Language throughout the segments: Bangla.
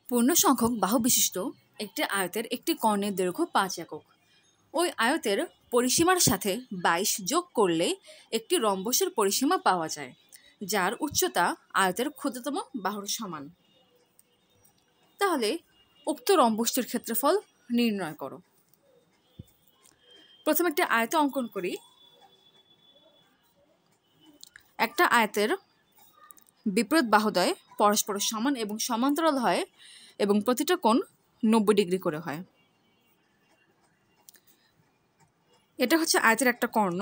পূর্ণ সংখ্যক বাহু বিশিষ্ট একটি আয়তের একটি কর্ণের দৈর্ঘ্য 5 একক। ওই আয়তের পরিসীমার সাথে 22 যোগ করলে একটি রম্বসের পরিসীমা পাওয়া যায়, যার উচ্চতা আয়তের ক্ষুদ্রতম বাহুর সমান। তাহলে উক্ত রম্বসটির ক্ষেত্রফল নির্ণয় করো। প্রথমে একটি আয়ত অঙ্কন করি। একটা আয়তের বিপরীত বাহুদ্বয় পরস্পর সমান এবং সমান্তরাল হয় এবং প্রতিটা কোণ 90 ডিগ্রি করে হয়। এটা হচ্ছে আয়তের একটা কর্ণ।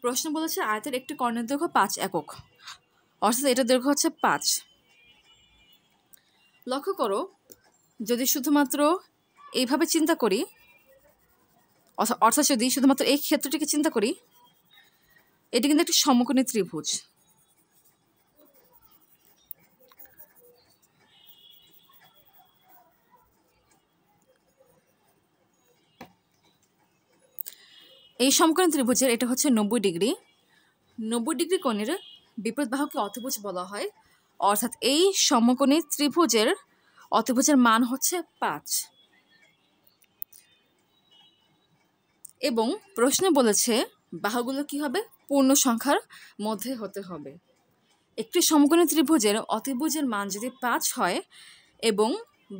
প্রশ্ন বলেছে আয়তের একটি কর্ণের দৈর্ঘ্য 5 একক, অর্থাৎ এটার দৈর্ঘ্য হচ্ছে 5। লক্ষ্য করো, যদি শুধুমাত্র এইভাবে চিন্তা করি, অর্থাৎ যদি শুধুমাত্র এই ক্ষেত্রটিকে চিন্তা করি, এটি কিন্তু একটি সমকোণী ত্রিভুজ। এই সমকোণী ত্রিভুজের এটা হচ্ছে 90 ডিগ্রি। 90 ডিগ্রি কোণের বিপরীত বাহুকে অতিভুজ বলা হয়, অর্থাৎ এই সমকোণী ত্রিভুজের অতিভুজের মান হচ্ছে 5। এবং প্রশ্ন বলেছে বাহুগুলো কি হবে? পূর্ণ সংখ্যার মধ্যে হতে হবে। একটি সমকোণী ত্রিভুজের অতিভুজের মান যদি 5 হয় এবং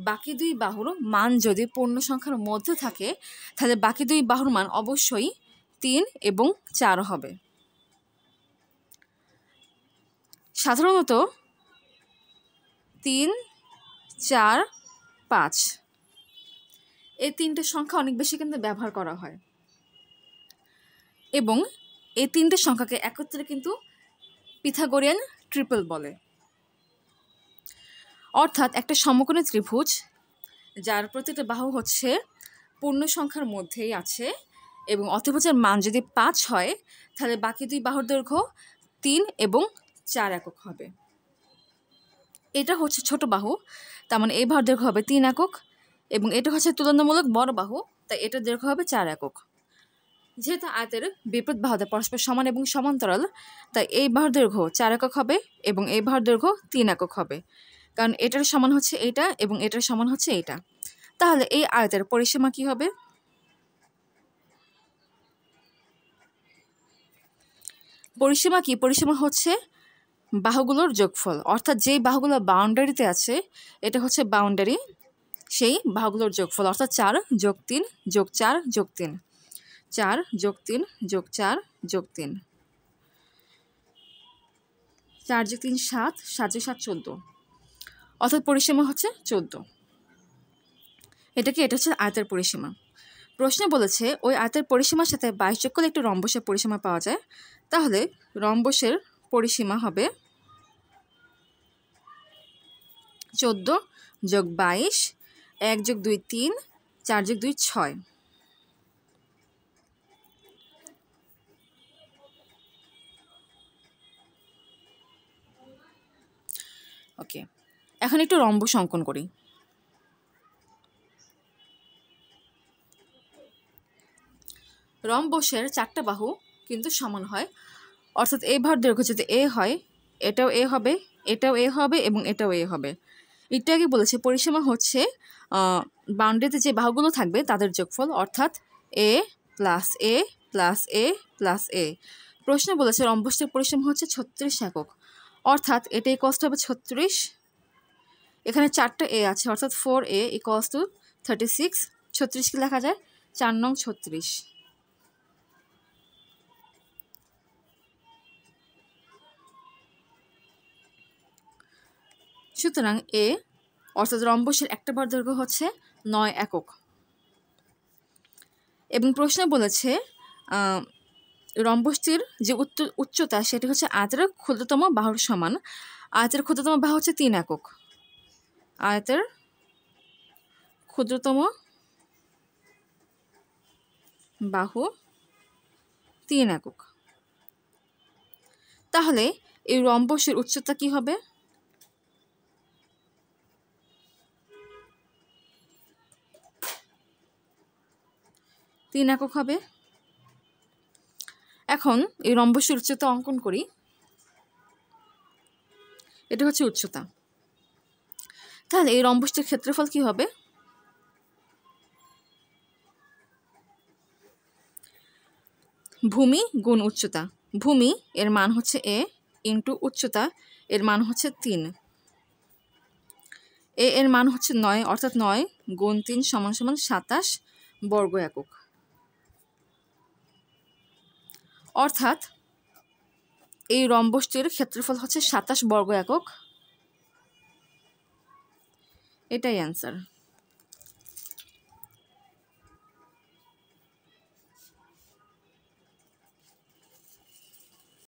বাকি দুই বাহুর মান যদি পূর্ণ সংখ্যার মধ্যে থাকে, তাহলে বাকি দুই বাহুর মান অবশ্যই 3 এবং 4 হবে। সাধারণত 3, 4, 5 এই তিনটে সংখ্যা অনেক বেশি কিন্তু ব্যবহার করা হয় এবং এই তিনটে সংখ্যাকে একত্রে কিন্তু পিথাগোরিয়ান ট্রিপল বলে। অর্থাৎ একটা সমকোণী ত্রিভুজ যার প্রতিটা বাহু হচ্ছে পূর্ণ সংখ্যার মধ্যেই আছে এবং অতিভুজের মান যদি 5 হয়, তাহলে বাকি দুই বাহুর দৈর্ঘ্য 3 এবং 4 একক হবে। এটা হচ্ছে ছোট বাহু, তার মানে এই বাহুর দৈর্ঘ্য হবে 3 একক, এবং এটা হচ্ছে তুলনামূলক বড় বাহু, তাই এটার দৈর্ঘ্য হবে 4 একক। যেহেতু আয়তের বিপরীত বাহুতে পরস্পর সমান এবং সমান্তরাল, তাই এই বাহুর দৈর্ঘ্য 4 একক হবে এবং এই বাহুর দৈর্ঘ্য 3 একক হবে, কারণ এটার সমান হচ্ছে এইটা এবং এটার সমান হচ্ছে এইটা। তাহলে এই আয়তের পরিসীমা কি হবে? পরিসীমা কি? পরিসীমা হচ্ছে বাহুগুলোর যোগফল, অর্থাৎ যেই বাহুগুলো বাউন্ডারিতে আছে এটা হচ্ছে বাউন্ডারি, সেই বাহুগুলোর যোগফল, অর্থাৎ 4 যোগ 3 যোগ 4 যোগ 3, 4 যোগ 3 যোগ 4 যোগ 3, 4 যোগ 3 7, 7 যোগ 7 14, অর্থাৎ পরিসীমা হচ্ছে 14। এটা হচ্ছে আয়তের পরিসীমা। প্রশ্ন বলেছে ওই আয়তের পরিসীমার সাথে 22 যোগ করলে একটি রম্বসের পরিসীমা পাওয়া যায়। তাহলে রম্বসের পরিসীমা হবে 14 যোগ 22, 1 যোগ 2 3, 4 যোগ 2 6। ওকে, এখন একটু রম্বস অঙ্কন করি। রম্বসের 4টা বাহু কিন্তু সমান হয়, অর্থাৎ এই বাহুর দৈর্ঘ্য যদি এ হয়, এটাও এ হবে, এটাও এ হবে এবং এটাও এ হবে। একটু আগে বলেছে পরিসীমা হচ্ছে বাউন্ডারিতে যে বাহুগুলো থাকবে তাদের যোগফল, অর্থাৎ এ প্লাস এ প্লাস এ প্লাস এ। প্রশ্ন বলেছে রম্বসটির পরিসীমা হচ্ছে 36 একক, অর্থাৎ এটা ইকুয়ালস টু হবে 36। এখানে 4টা এ আছে, অর্থাৎ 4a ইকুয়ালস টু 36। 36কে লেখা যায় 4 নং 36। সুতরাং এ অর্থাৎ রম্বসের একটা বাহুর দৈর্ঘ্য হচ্ছে 9 একক। এবং প্রশ্ন বলেছে রম্বসটির যে উচ্চতা সেটি হচ্ছে আয়তের ক্ষুদ্রতম বাহুর সমান। আয়তের ক্ষুদ্রতম বাহু হচ্ছে 3 একক। আয়তের ক্ষুদ্রতম বাহু 3 একক। তাহলে এই রম্বসের উচ্চতা কি হবে? তিন একক হবে। এখন এই রম্বসের উচ্চতা অঙ্কন করি। এটা হচ্ছে উচ্চতা। তাহলে এই রম্বসটির ক্ষেত্রফল কি হবে? ভূমি গুণ উচ্চতা। ভূমি এর মান হচ্ছে a ইন্টু উচ্চতা এর মান হচ্ছে 3। a এর মান হচ্ছে 9, অর্থাৎ 9 গুণ 3 সমান সমান 27 বর্গ একক। অর্থাৎ এই রম্বসটির ক্ষেত্রফল হচ্ছে 27 বর্গ একক। এটাই অ্যান্সার।